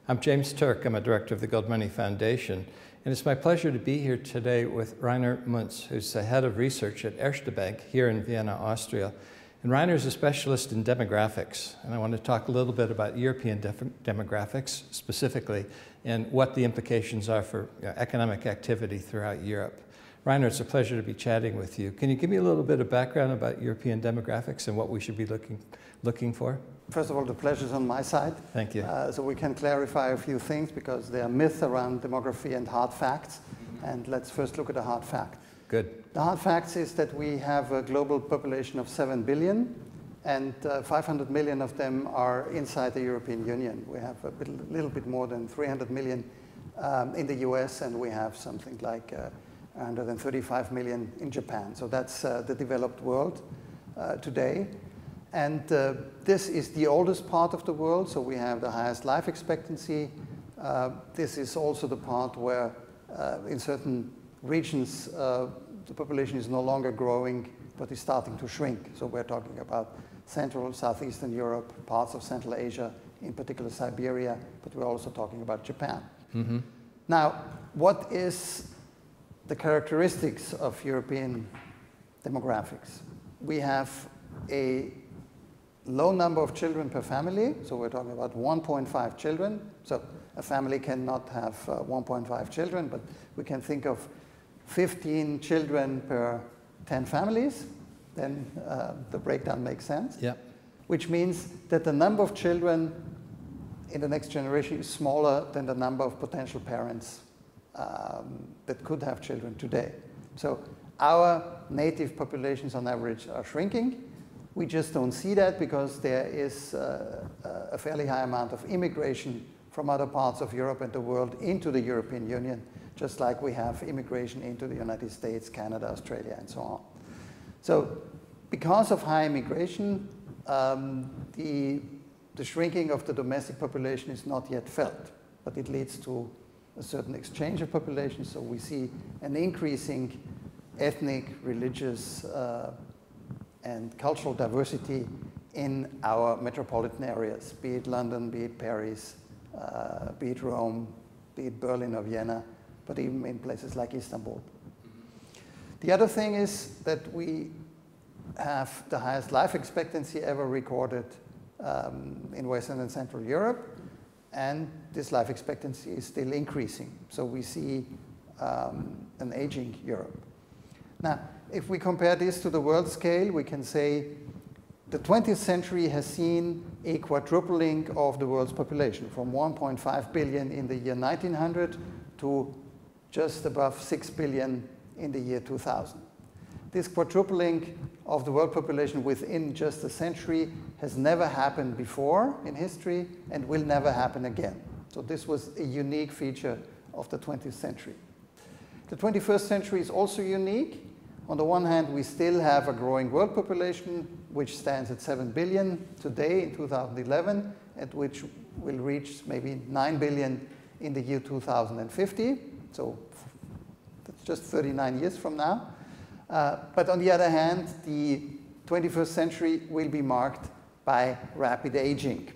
I'm James Turk. I'm a director of the GoldMoney Foundation, and it's my pleasure to be here today with Rainer Münz, who's the head of research at Erste Bank here in Vienna, Austria. And Rainer is a specialist in demographics, and I want to talk a little bit about European demographics specifically and what the implications are for economic activity throughout Europe. Rainer, it's a pleasure to be chatting with you. Can you give me a little bit of background about European demographics and what we should be looking for? First of all, the pleasure's on my side. Thank you. So we can clarify a few things because there are myths around demography and hard facts. And let's first look at the hard fact. Good. The hard facts is that we have a global population of 7 billion, and 500 million of them are inside the European Union. We have a little bit more than 300 million in the US, and we have something like 135 million in Japan. So that's the developed world today. And this is the oldest part of the world, so we have the highest life expectancy. This is also the part where in certain regions the population is no longer growing, but is starting to shrink. So we're talking about Central, Southeastern Europe, parts of Central Asia, in particular Siberia, but we're also talking about Japan. Mm-hmm. Now, what is the characteristics of European demographics? We have a low number of children per family, so we're talking about 1.5 children. So a family cannot have 1.5 children, but we can think of 15 children per 10 families. Then the breakdown makes sense. Yeah. Which means that the number of children in the next generation is smaller than the number of potential parents that could have children today. So our native populations on average are shrinking. We just don't see that because there is a fairly high amount of immigration from other parts of Europe and the world into the European Union, just like we have immigration into the United States, Canada, Australia, and so on. So because of high immigration, the shrinking of the domestic population is not yet felt, but it leads to a certain exchange of populations. So we see an increasing ethnic, religious, and cultural diversity in our metropolitan areas, be it London, be it Paris, be it Rome, be it Berlin or Vienna, but even in places like Istanbul. The other thing is that we have the highest life expectancy ever recorded in Western and Central Europe, and this life expectancy is still increasing. So we see an aging Europe. Now, if we compare this to the world scale, we can say the 20th century has seen a quadrupling of the world's population, from 1.5 billion in the year 1900 to just above 6 billion in the year 2000. This quadrupling of the world population within just a century has never happened before in history and will never happen again. So this was a unique feature of the 20th century. The 21st century is also unique. On the one hand, we still have a growing world population, which stands at 7 billion today in 2011, and which will reach maybe 9 billion in the year 2050. So that's just 39 years from now. But on the other hand, the 21st century will be marked by rapid aging.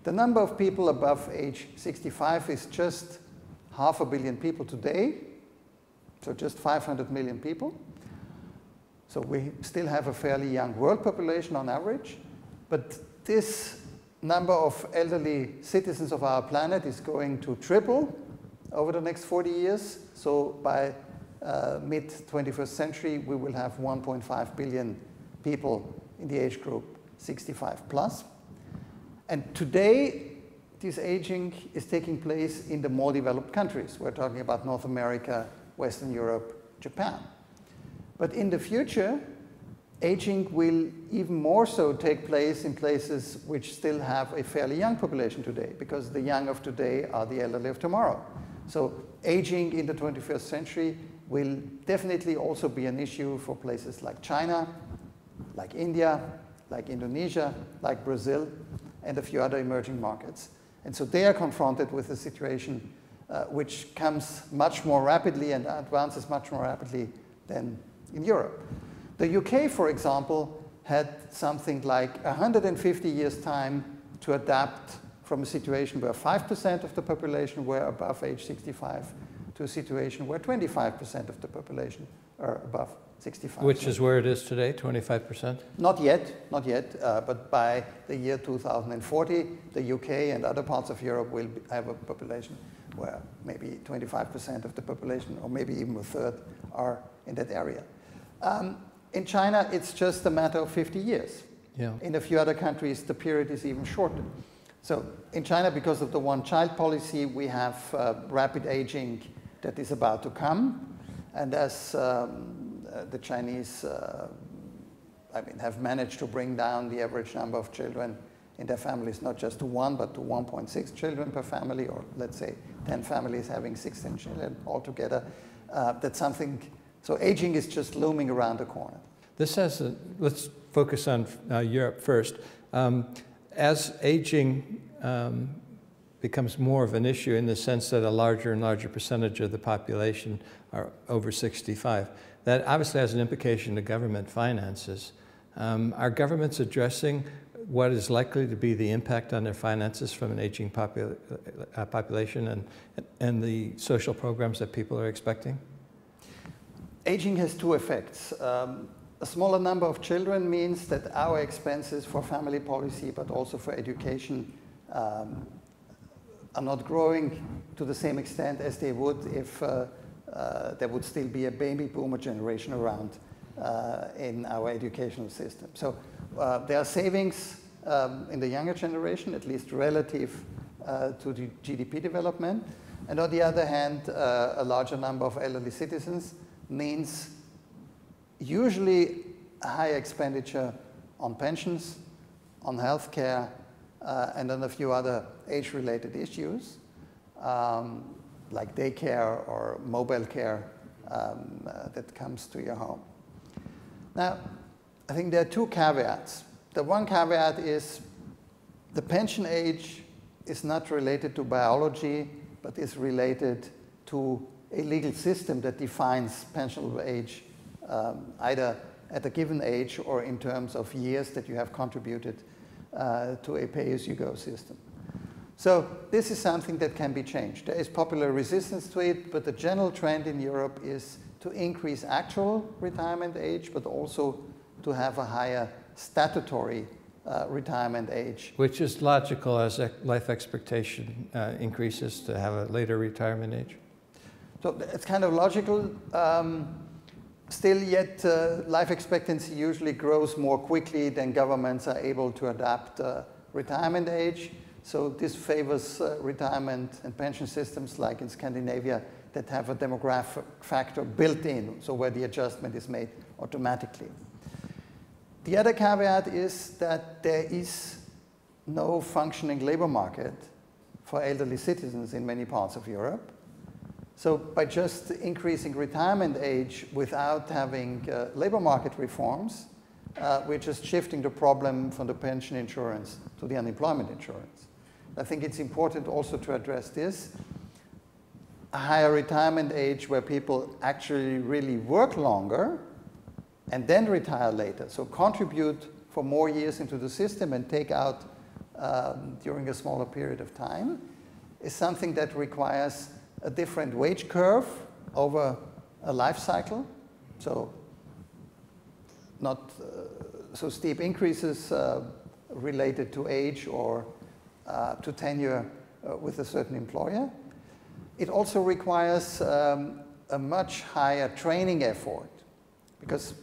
The number of people above age 65 is just 500 million people today, so just 500 million people. So we still have a fairly young world population on average, but this number of elderly citizens of our planet is going to triple over the next 40 years. So by mid-21st century, we will have 1.5 billion people in the age group 65 plus. And today, this aging is taking place in the more developed countries. We're talking about North America, Western Europe, Japan. But in the future, aging will even more so take place in places which still have a fairly young population today, because the young of today are the elderly of tomorrow. So aging in the 21st century will definitely also be an issue for places like China, like India, like Indonesia, like Brazil, and a few other emerging markets. And so they are confronted with a situation which comes much more rapidly and advances much more rapidly than in Europe. The UK, for example, had something like 150 years' time to adapt from a situation where 5% of the population were above age 65 to a situation where 25% of the population are above 65. Which is where it is today, 25%? Not yet, but by the year 2040, the UK and other parts of Europe will have a population where maybe 25% of the population, or maybe even a third, are in that area. In China, it's just a matter of 50 years. Yeah. In a few other countries, the period is even shorter. So in China, because of the one-child policy, we have rapid aging that is about to come. And as the Chinese have managed to bring down the average number of children in their families, not just to 1, but to 1.6 children per family, or let's say 10 families having 16 children altogether. That's something, so aging is just looming around the corner. This has, let's focus on Europe first. As aging becomes more of an issue in the sense that a larger and larger percentage of the population are over 65, that obviously has an implication to government finances. Are governments addressing what is likely to be the impact on their finances from an aging population and the social programs that people are expecting? Aging has two effects. A smaller number of children means that our expenses for family policy, but also for education, are not growing to the same extent as they would if there would still be a baby boomer generation around in our educational system. So there are savings in the younger generation, at least relative to the GDP development. And on the other hand, a larger number of elderly citizens means usually a higher expenditure on pensions, on healthcare, and on a few other age-related issues, like daycare or mobile care that comes to your home. Now, I think there are two caveats. The one caveat is the pension age is not related to biology, but is related to a legal system that defines pensionable age either at a given age or in terms of years that you have contributed to a pay-as-you-go system. So this is something that can be changed. There is popular resistance to it, but the general trend in Europe is to increase actual retirement age, but also to have a higher statutory retirement age. Which is logical as life expectation increases to have a later retirement age? So it's kind of logical. Still yet, life expectancy usually grows more quickly than governments are able to adapt retirement age. So this favors retirement and pension systems like in Scandinavia that have a demographic factor built in, so where the adjustment is made automatically. The other caveat is that there is no functioning labor market for elderly citizens in many parts of Europe. So by just increasing retirement age without having labor market reforms, we're just shifting the problem from the pension insurance to the unemployment insurance. I think it's important also to address this. A higher retirement age where people actually really work longer and then retire later, so contribute for more years into the system and take out during a smaller period of time, is something that requires a different wage curve over a life cycle. So not so steep increases related to age or to tenure with a certain employer. It also requires a much higher training effort, because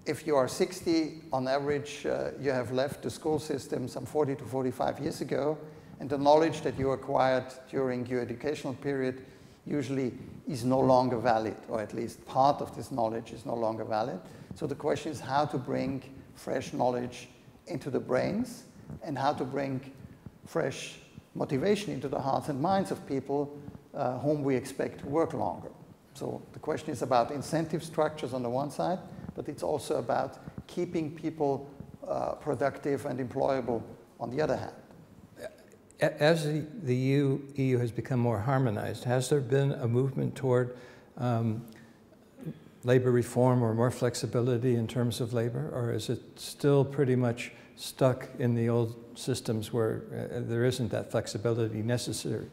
if you are 60, on average, you have left the school system some 40 to 45 years ago, and the knowledge that you acquired during your educational period usually is no longer valid, or at least part of this knowledge is no longer valid. So the question is how to bring fresh knowledge into the brains and how to bring fresh motivation into the hearts and minds of people whom we expect to work longer. So the question is about incentive structures on the one side, but it's also about keeping people productive and employable on the other hand. As the EU has become more harmonized, has there been a movement toward labor reform or more flexibility in terms of labor, or is it still pretty much stuck in the old systems where there isn't that flexibility necessary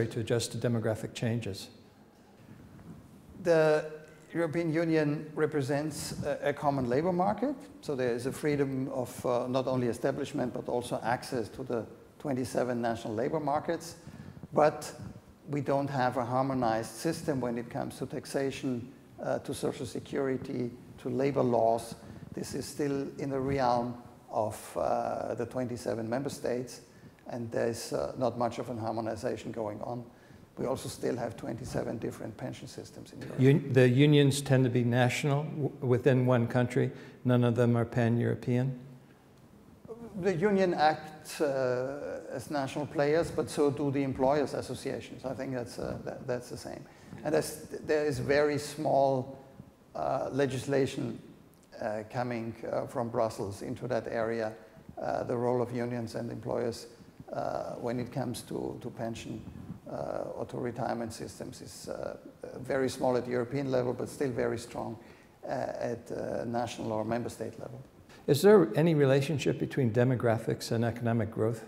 to adjust to demographic changes? The European Union represents a common labor market, so there is a freedom of not only establishment but also access to the 27 national labor markets. But we don't have a harmonized system when it comes to taxation, to social security, to labor laws. This is still in the realm of the 27 member states, and there's not much of an harmonization going on. We also still have 27 different pension systems in Europe. The unions tend to be national within one country. None of them are pan-European? The union acts as national players, but so do the employers' associations. I think that's the same. And there is very small legislation coming from Brussels into that area. The role of unions and employers when it comes to pension or to retirement systems is very small at the European level, but still very strong at national or member state level. Is there any relationship between demographics and economic growth?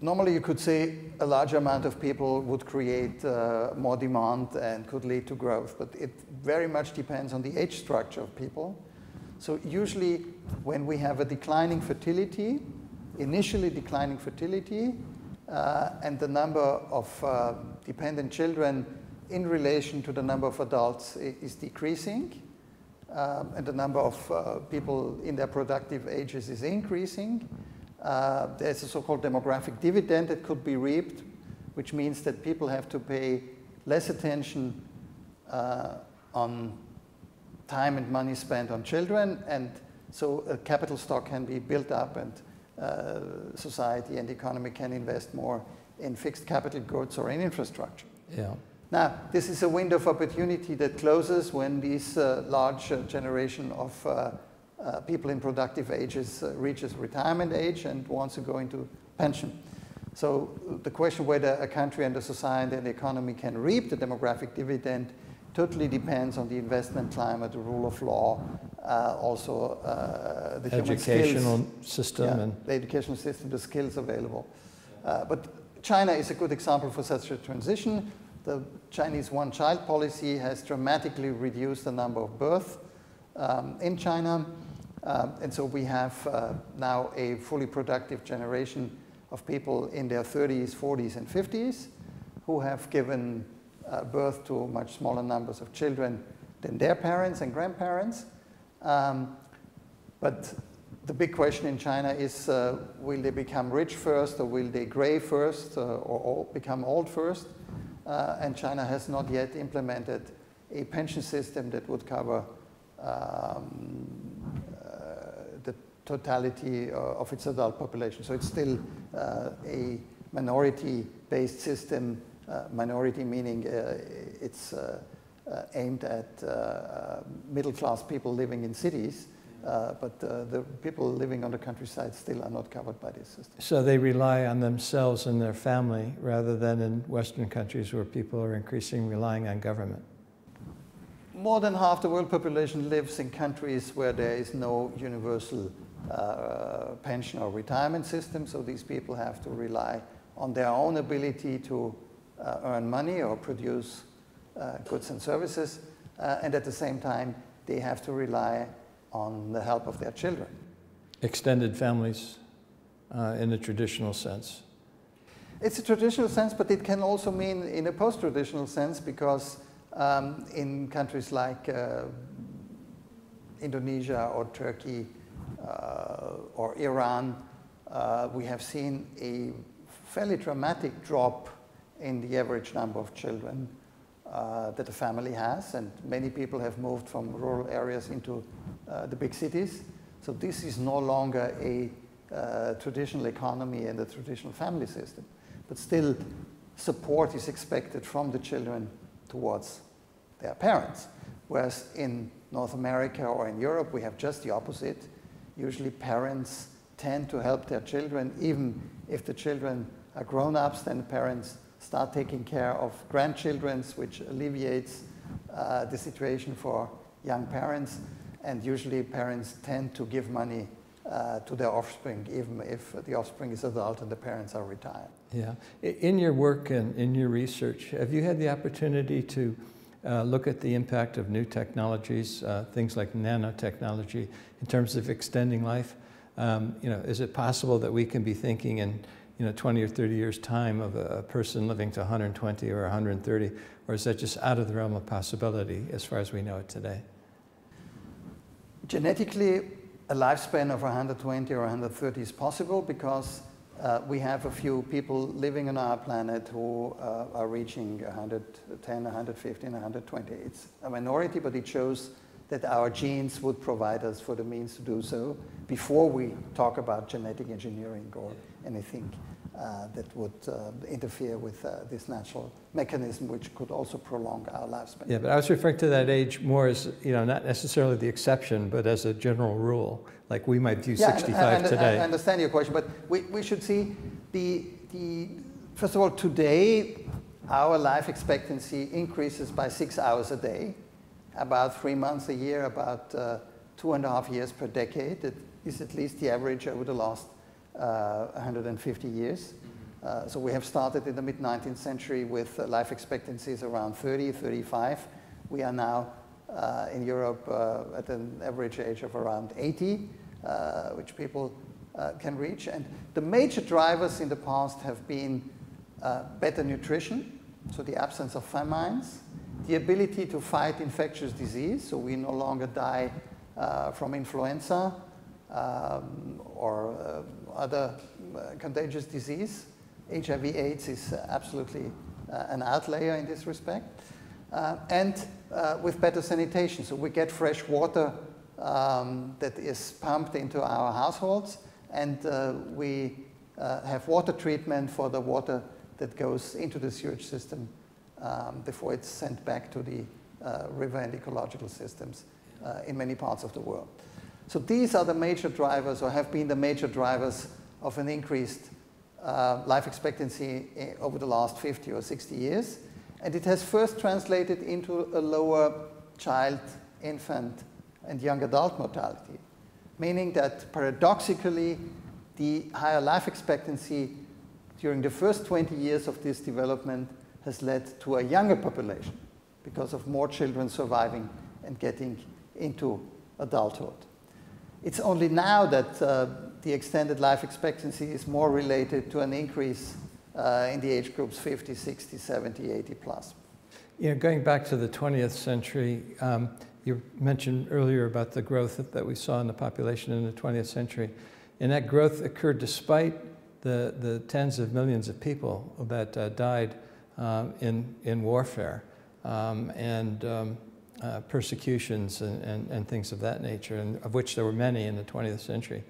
Normally you could say a large amount of people would create more demand and could lead to growth, but it very much depends on the age structure of people. So usually when we have a declining fertility, initially declining fertility, and the number of dependent children in relation to the number of adults is decreasing, and the number of people in their productive ages is increasing. There's a so-called demographic dividend that could be reaped, which means that people have to pay less attention on time and money spent on children, and so a capital stock can be built up, and society and the economy can invest more in fixed capital goods or in infrastructure. Yeah. Now, this is a window of opportunity that closes when this large generation of people in productive ages reaches retirement age and wants to go into pension. So the question whether a country and a society and the economy can reap the demographic dividend totally depends on the investment climate, the rule of law, also the educational system, yeah, and the educational system, the skills available. But China is a good example for such a transition. The Chinese one-child policy has dramatically reduced the number of births in China, and so we have now a fully productive generation of people in their 30s, 40s, and 50s who have given birth to much smaller numbers of children than their parents and grandparents. But the big question in China is, will they become rich first, or will they gray first, or become old first? And China has not yet implemented a pension system that would cover the totality of its adult population. So it's still a minority-based system, minority meaning it's aimed at middle-class people living in cities, but the people living on the countryside still are not covered by this system. so they rely on themselves and their family rather than in Western countries where people are increasingly relying on government. More than half the world population lives in countries where there is no universal pension or retirement system, so these people have to rely on their own ability to earn money or produce goods and services, and at the same time they have to rely on the help of their children. Extended families in the traditional sense. It's a traditional sense, but it can also mean in a post-traditional sense, because in countries like Indonesia or Turkey or Iran, we have seen a fairly dramatic drop in the average number of children that a family has, and many people have moved from rural areas into the big cities. So this is no longer a traditional economy and a traditional family system, but still support is expected from the children towards their parents. Whereas in North America or in Europe, we have just the opposite. Usually parents tend to help their children, even if the children are grown-ups, then the parents start taking care of grandchildren, which alleviates the situation for young parents. And usually parents tend to give money to their offspring, even if the offspring is adult and the parents are retired. Yeah. In your work and in your research, have you had the opportunity to look at the impact of new technologies, things like nanotechnology, in terms of extending life? Is it possible that we can be thinking in 20 or 30 years' time of a person living to 120 or 130, or is that just out of the realm of possibility as far as we know it today? Genetically, a lifespan of 120 or 130 is possible because we have a few people living on our planet who are reaching 110, 150, and 120. It's a minority, but it shows that our genes would provide us for the means to do so before we talk about genetic engineering or anything that would interfere with this natural mechanism, which could also prolong our lifespan. Yeah, but I was referring to that age more as, not necessarily the exception, but as a general rule. Like we might view 65 today. I understand your question, but we should see first of all, today, our life expectancy increases by 6 hours a day, about 3 months a year, about 2.5 years per decade. It is at least the average over the last 150 years. So we have started in the mid-19th century with life expectancies around 30, 35. We are now in Europe at an average age of around 80, which people can reach. And the major drivers in the past have been better nutrition, so the absence of famines, the ability to fight infectious disease, so we no longer die from influenza or other contagious disease. HIV/AIDS is absolutely an outlier in this respect. And with better sanitation, so we get fresh water that is pumped into our households, and we have water treatment for the water that goes into the sewage system before it's sent back to the river and ecological systems in many parts of the world. So these are the major drivers, or have been the major drivers, of an increased life expectancy over the last 50 or 60 years. And it has first translated into a lower child, infant, and young adult mortality, meaning that paradoxically, the higher life expectancy during the first 20 years of this development has led to a younger population because of more children surviving and getting into adulthood. It's only now that the extended life expectancy is more related to an increase in the age groups 50, 60, 70, 80 plus. Going back to the 20th century, you mentioned earlier about the growth that we saw in the population in the 20th century. And that growth occurred despite the tens of millions of people that died in warfare and persecutions and things of that nature, and of which there were many in the 20th century.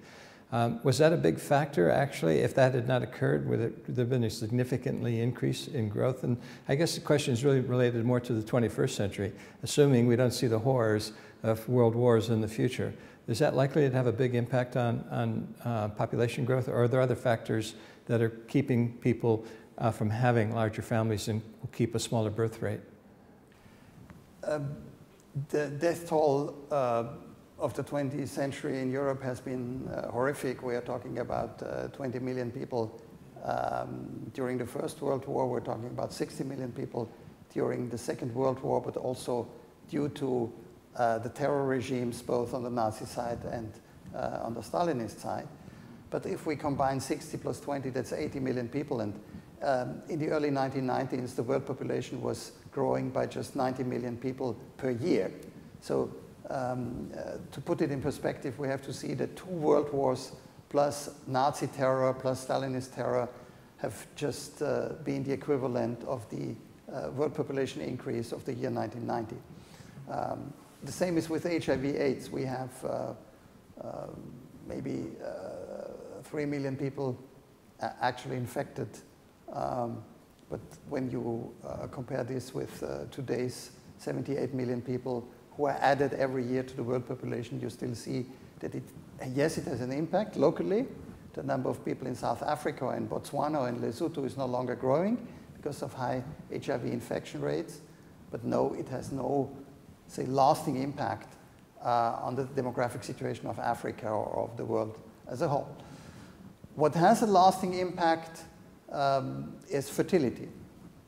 Was that a big factor, actually? If that had not occurred, would there have been a significantly increase in growth? And I guess the question is really related more to the 21st century, assuming we don't see the horrors of world wars in the future. Is that likely to have a big impact on population growth, or are there other factors that are keeping people from having larger families and will keep a smaller birth rate? The death toll of the 20th century in Europe has been horrific. We are talking about 20 million people during the First World War. We're talking about 60 million people during the Second World War, but also due to the terror regimes, both on the Nazi side and on the Stalinist side. But if we combine 60 plus 20, that's 80 million people. And in the early 1990s, the world population was growing by just 90 million people per year. So to put it in perspective, we have to see that 2 world wars plus Nazi terror plus Stalinist terror have just been the equivalent of the world population increase of the year 1990. The same is with HIV/AIDS. We have maybe 3 million people actually infected. But when you compare this with today's 78 million people who are added every year to the world population, you still see that yes, it has an impact locally. The number of people in South Africa and Botswana and Lesotho is no longer growing because of high HIV infection rates. But no, it has no, say, lasting impact on the demographic situation of Africa or of the world as a whole. What has a lasting impact is fertility,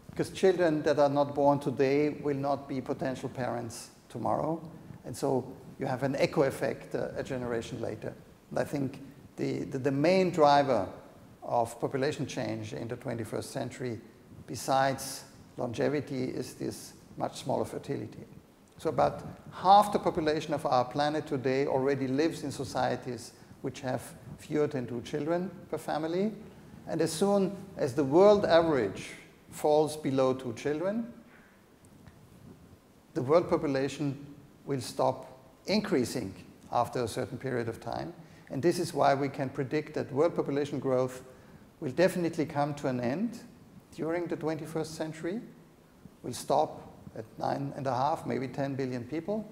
because children that are not born today will not be potential parents tomorrow, and so you have an echo effect a generation later. And I think the main driver of population change in the 21st century, besides longevity, is this much smaller fertility. So about half the population of our planet today already lives in societies which have fewer than 2 children per family. And as soon as the world average falls below 2 children, the world population will stop increasing after a certain period of time. And this is why we can predict that world population growth will definitely come to an end during the 21st century. We'll stop at 9.5, maybe 10 billion people.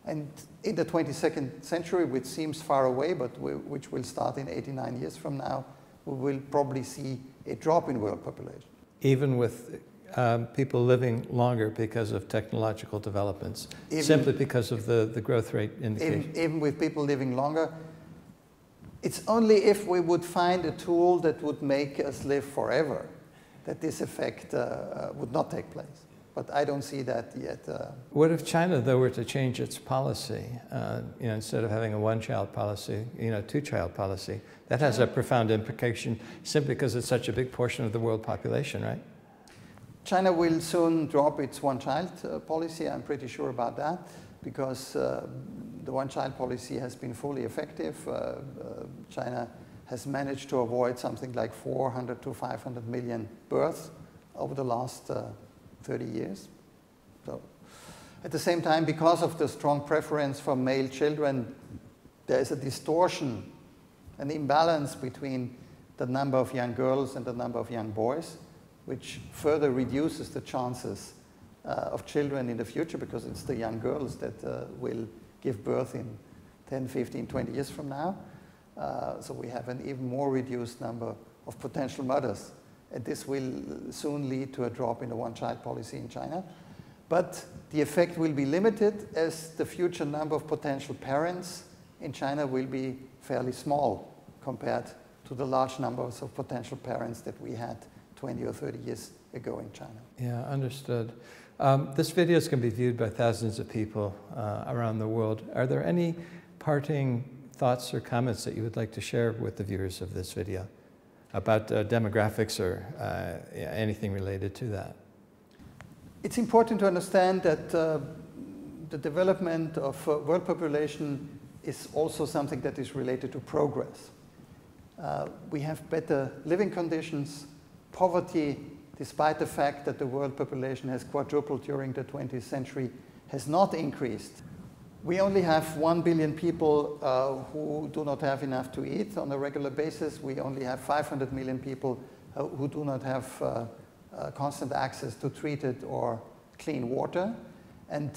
And in the 22nd century, which seems far away, but which will start in 89 years from now, we will probably see a drop in world population. Even with people living longer because of technological developments, simply because of the growth rate indication? Even with people living longer, it's only if we would find a tool that would make us live forever that this effect would not take place. But I don't see that yet. What if China, though, were to change its policy? Instead of having a one-child policy, two-child policy. That has a profound implication simply because it's such a big portion of the world population, right? China will soon drop its one-child policy. I'm pretty sure about that, because the one-child policy has been fully effective. China has managed to avoid something like 400 to 500 million births over the last 30 years. So, at the same time, because of the strong preference for male children, there is a distortion, an imbalance between the number of young girls and the number of young boys, which further reduces the chances of children in the future, because it's the young girls that will give birth in 10, 15, 20 years from now. So we have an even more reduced number of potential mothers. And this will soon lead to a drop in the one-child policy in China. But the effect will be limited, as the future number of potential parents in China will be fairly small compared to the large numbers of potential parents that we had 20 or 30 years ago in China. Yeah, understood. This video is going to be viewed by thousands of people around the world. Are there any parting thoughts or comments that you would like to share with the viewers of this video about demographics or anything related to that? It's important to understand that the development of world population is also something that is related to progress. We have better living conditions. Poverty, despite the fact that the world population has quadrupled during the 20th century, has not increased. We only have 1 billion people who do not have enough to eat on a regular basis. We only have 500 million people who do not have constant access to treated or clean water. And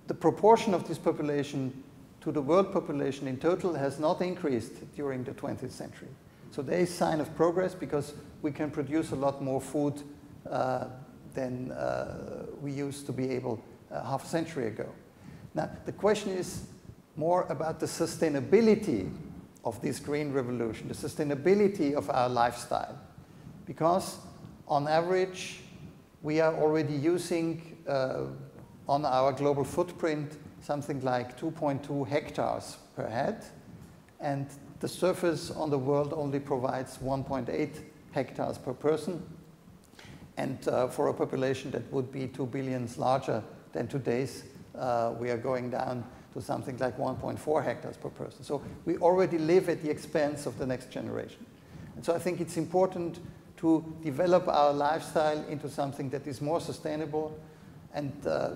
the proportion of this population to the world population in total has not increased during the 20th century. So there is a sign of progress, because we can produce a lot more food than we used to be able half a century ago. Now, the question is more about the sustainability of this green revolution, the sustainability of our lifestyle. Because on average, we are already using on our global footprint something like 2.2 hectares per head. And the surface on the world only provides 1.8 hectares per person. And for a population that would be 2 billion larger than today's, we are going down to something like 1.4 hectares per person. So we already live at the expense of the next generation. And so I think it's important to develop our lifestyle into something that is more sustainable. And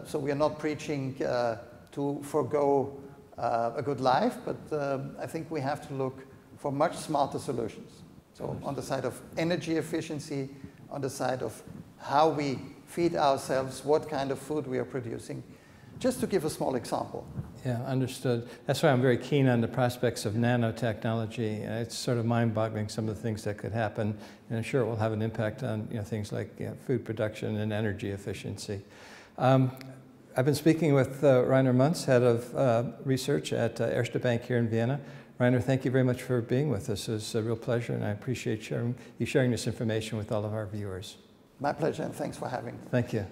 so we are not preaching to forego a good life, but I think we have to look for much smarter solutions. So on the side of energy efficiency, on the side of how we feed ourselves, what kind of food we are producing. Just to give a small example. Yeah, understood. That's why I'm very keen on the prospects of nanotechnology. It's sort of mind-boggling, some of the things that could happen, and I'm sure it will have an impact on things like food production and energy efficiency. I've been speaking with Rainer Münz, head of research at Erste Bank here in Vienna. Rainer, thank you very much for being with us. It's a real pleasure, and I appreciate you sharing this information with all of our viewers. My pleasure, and thanks for having me. Thank you.